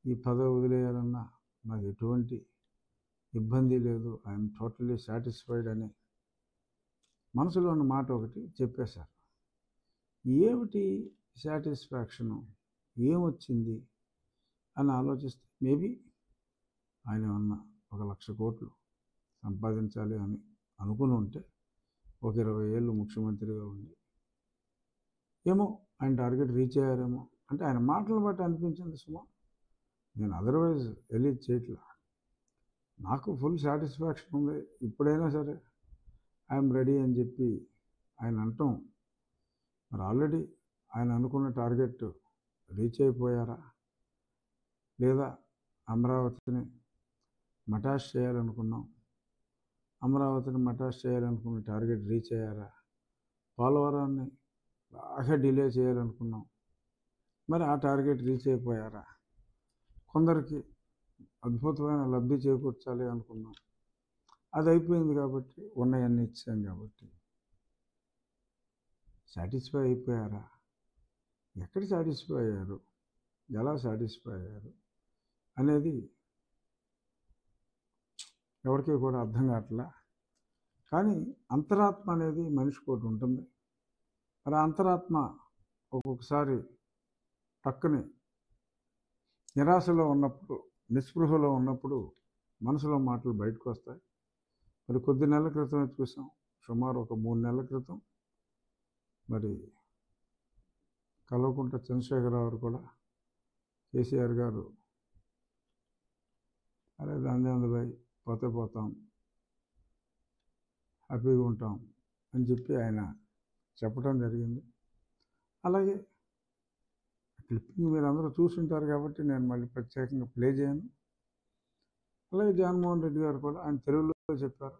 ఈ పదవి వదిలేయాలన్నా నాకు ఎటువంటి ఇబ్బంది లేదు, ఐఎమ్ టోటలీ సాటిస్ఫైడ్ అని మనసులో ఉన్న మాట ఒకటి చెప్పేశారు. ఏమిటి సాటిస్ఫాక్షను, ఏమొచ్చింది అని ఆలోచిస్తే మేబీ ఆయన ఉన్న 1,00,000 కోట్లు సంపాదించాలి అని అనుకుని ఉంటే ఒక 20 ఏళ్ళు ముఖ్యమంత్రిగా ఉండి ఏమో ఆయన టార్గెట్ రీచ్ అయ్యారేమో అంటే ఆయన మాటలను బట్టి అనిపించింది సుమా. నేను అదర్వైజ్ ఎలీజ్ చేయట్లా. నాకు ఫుల్ సాటిస్ఫాక్షన్ ఉంది. ఇప్పుడైనా సరే ఐఎమ్ రెడీ అని చెప్పి ఆయన అంటాం. మరి ఆల్రెడీ ఆయన అనుకున్న టార్గెట్ రీచ్ అయిపోయారా, లేదా అమరావతిని మటాష్ చేయాలనుకున్నాం, అమరావతిని మటాష్ చేయాలనుకున్న టార్గెట్ రీచ్ అయ్యారా, పోలవరాన్ని బాగా డిలే చేయాలనుకున్నాం, మరి ఆ టార్గెట్ రీచ్ అయిపోయారా, కొందరికి అద్భుతమైన లబ్ధి చేకూర్చాలి అనుకున్నాం, అది అయిపోయింది కాబట్టి ఉన్నాయన్నీ ఇచ్చాం కాబట్టి సాటిస్ఫై అయిపోయారా, ఎక్కడ సాటిస్ఫై అయ్యారు, ఎలా సాటిస్ఫై అయ్యారు అనేది ఎవరికి కూడా అర్థం కావట్లా. కానీ అంతరాత్మ అనేది మనిషికి ఒకటి ఉంటుంది. మరి అంతరాత్మ ఒక్కొక్కసారి పక్కనే నిరాశలో ఉన్నప్పుడు, నిస్పృహలో ఉన్నప్పుడు మనసులో మాటలు బయటకు వస్తాయి. మరి కొద్ది నెలల క్రితం చూసాం, సుమారు ఒక 3 నెలల క్రితం మరి కల్వకుంట్ల చంద్రశేఖరరావు కూడా కేసీఆర్ గారు అరే దాని భయ్ పోతే పోతాం, హ్యాపీగా ఉంటాం అని చెప్పి ఆయన చెప్పడం జరిగింది. అలాగే క్లిప్పింగ్ మీరు అందరూ చూసుంటారు కాబట్టి నేను మళ్ళీ ప్రత్యేకంగా ప్లే చేయను. అలాగే జగన్మోహన్ రెడ్డి గారు కూడా ఆయన తెలుగులో చెప్పారు,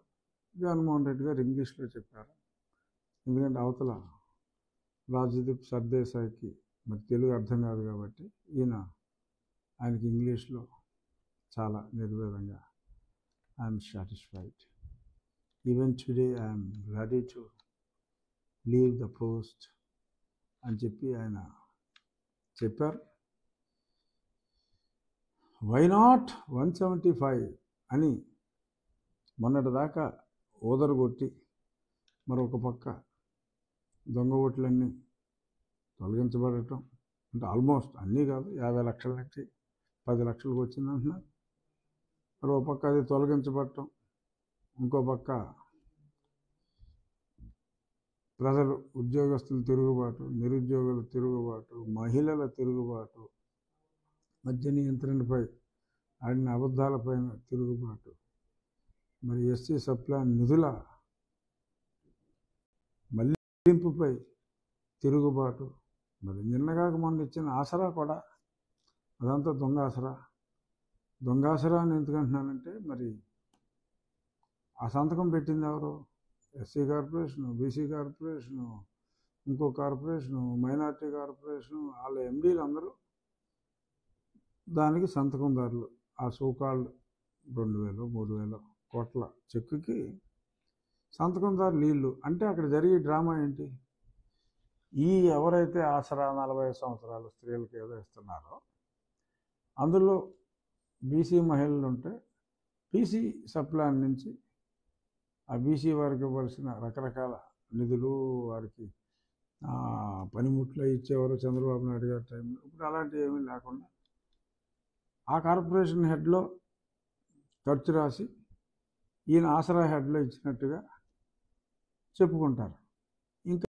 జగన్మోహన్ రెడ్డి గారు ఇంగ్లీష్లో చెప్పారు. ఎందుకంటే అవతల రాజ్దీప్ సర్దేశాయికి మరి తెలుగు అర్థం కాదు కాబట్టి ఆయనకి ఇంగ్లీష్లో చాలా నిర్వేదంగా I'm satisfied, even today I'm ready to leave the post అని చెప్పి ఆయన చెప్పారు. వై నాట్ 175 అని మొన్నటిదాకా ఓదరగొట్టి మరొక పక్క దొంగ ఓట్లన్నీ తొలగించబడటం, అంటే ఆల్మోస్ట్ అన్నీ కాదు, 50 లక్షల నుంచి 10 లక్షలకు వచ్చింది అంటున్నారు. మరి ఒక పక్క అది తొలగించబడటం, ఇంకో పక్క ప్రజలు, ఉద్యోగస్తుల తిరుగుబాటు, నిరుద్యోగుల తిరుగుబాటు, మహిళల తిరుగుబాటు, మద్య నియంత్రణపై ఆడిన అబద్ధాలపైన తిరుగుబాటు, మరి ఎస్సీ సప్లాన్ నిధుల మళ్లింపుపై తిరుగుబాటు, మరి నిన్నగాక మొన్న ఇచ్చిన ఆసరా కూడా అదంతా దొంగ ఆసరా. దొంగ ఆసరా అని ఎందుకంటున్నానంటే మరి ఆ సంతకం పెట్టింది ఎవరు? ఎస్సీ కార్పొరేషను, బీసీ కార్పొరేషను, ఇంకో కార్పొరేషను, మైనార్టీ కార్పొరేషను, వాళ్ళ ఎండీలు అందరూ దానికి సంతకందారులు. ఆ సోకాల్డ్ 2,000 3,000 కోట్ల చెక్కుకి సంతకందారులు వీళ్ళు. అంటే అక్కడ జరిగే డ్రామా ఏంటి? ఈ ఎవరైతే ఆసరా 40 సంవత్సరాల స్త్రీలకు ఏదో ఇస్తున్నారో అందులో బీసీ మహిళలు ఉంటే బీసీ సప్లాన్ నుంచి ఆ బీసీ వారికి ఇవ్వాల్సిన రకరకాల నిధులు, వారికి పనిముట్లు ఇచ్చేవారు చంద్రబాబు నాయుడు గారి టైంలో. ఇప్పుడు అలాంటివి ఏమీ లేకుండా ఆ కార్పొరేషన్ హెడ్లో ఖర్చు రాసి ఈయన ఆసరా హెడ్లో ఇచ్చినట్టుగా చెప్పుకుంటారు. ఇంకా